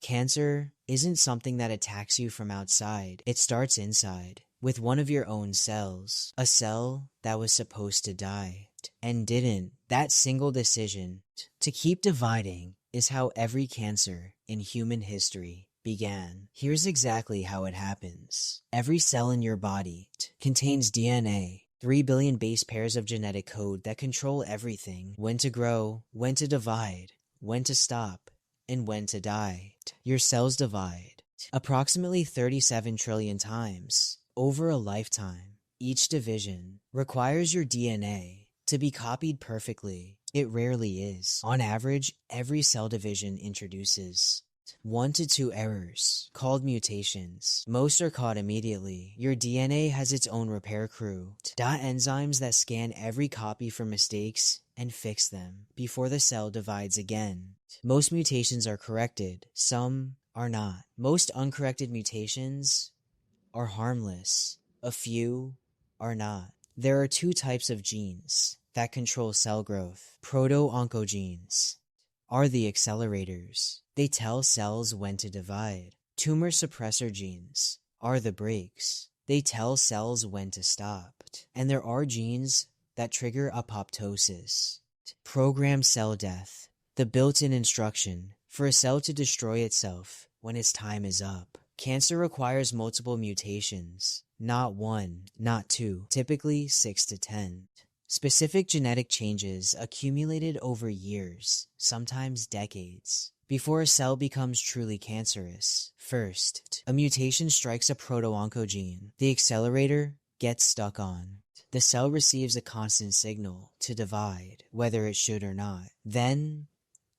Cancer isn't something that attacks you from outside. It starts inside, with one of your own cells. A cell that was supposed to die and didn't. That single decision to keep dividing is how every cancer in human history began. Here's exactly how it happens. Every cell in your body contains DNA, 3 billion base pairs of genetic code that control everything: when to grow, when to divide, when to stop, and when to die. Your cells divide approximately 37 trillion times over a lifetime. Each division requires your DNA to be copied perfectly. It rarely is. On average, every cell division introduces 1 to 2 errors, called mutations. Most are caught immediately. Your DNA has its own repair crew, enzymes that scan every copy for mistakes and fix them before the cell divides again. Most mutations are corrected, some are not. Most uncorrected mutations are harmless, a few are not. There are 2 types of genes that control cell growth. Proto-oncogenes are the accelerators. They tell cells when to divide. Tumor suppressor genes are the brakes. They tell cells when to stop. And there are genes that trigger apoptosis, programmed cell death, the built-in instruction for a cell to destroy itself when its time is up. Cancer requires multiple mutations, not 1, not 2, typically 6 to 10. Specific genetic changes accumulated over years, sometimes decades, before a cell becomes truly cancerous. First, a mutation strikes a proto-oncogene. The accelerator gets stuck on. The cell receives a constant signal to divide, whether it should or not. Then,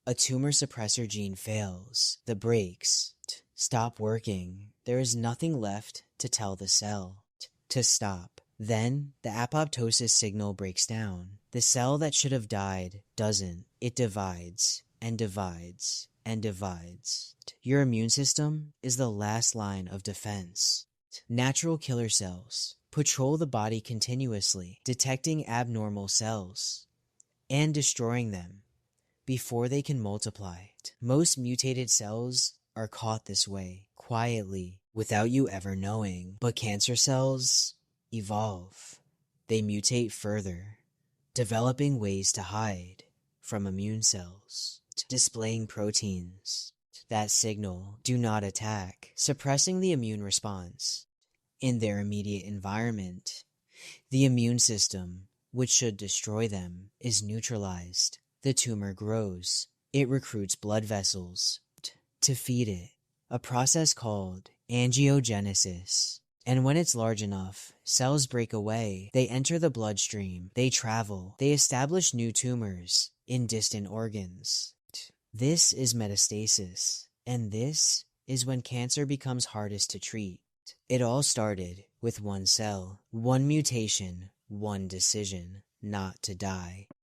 a tumor suppressor gene fails. The brakes stop working. There is nothing left to tell the cell to stop. Then, the apoptosis signal breaks down. The cell that should have died doesn't. It divides, and divides, and divides. Your immune system is the last line of defense. Natural killer cells patrol the body continuously, detecting abnormal cells and destroying them before they can multiply. Most mutated cells are caught this way, quietly, without you ever knowing. But cancer cells evolve. They mutate further, developing ways to hide from immune cells, displaying proteins that signal "do not attack," suppressing the immune response. In their immediate environment, the immune system, which should destroy them, is neutralized. The tumor grows. It recruits blood vessels to feed it, a process called angiogenesis. And when it's large enough, cells break away. They enter the bloodstream. They travel. They establish new tumors in distant organs. This is metastasis. And this is when cancer becomes hardest to treat. It all started with one cell, one mutation, one decision: not to die.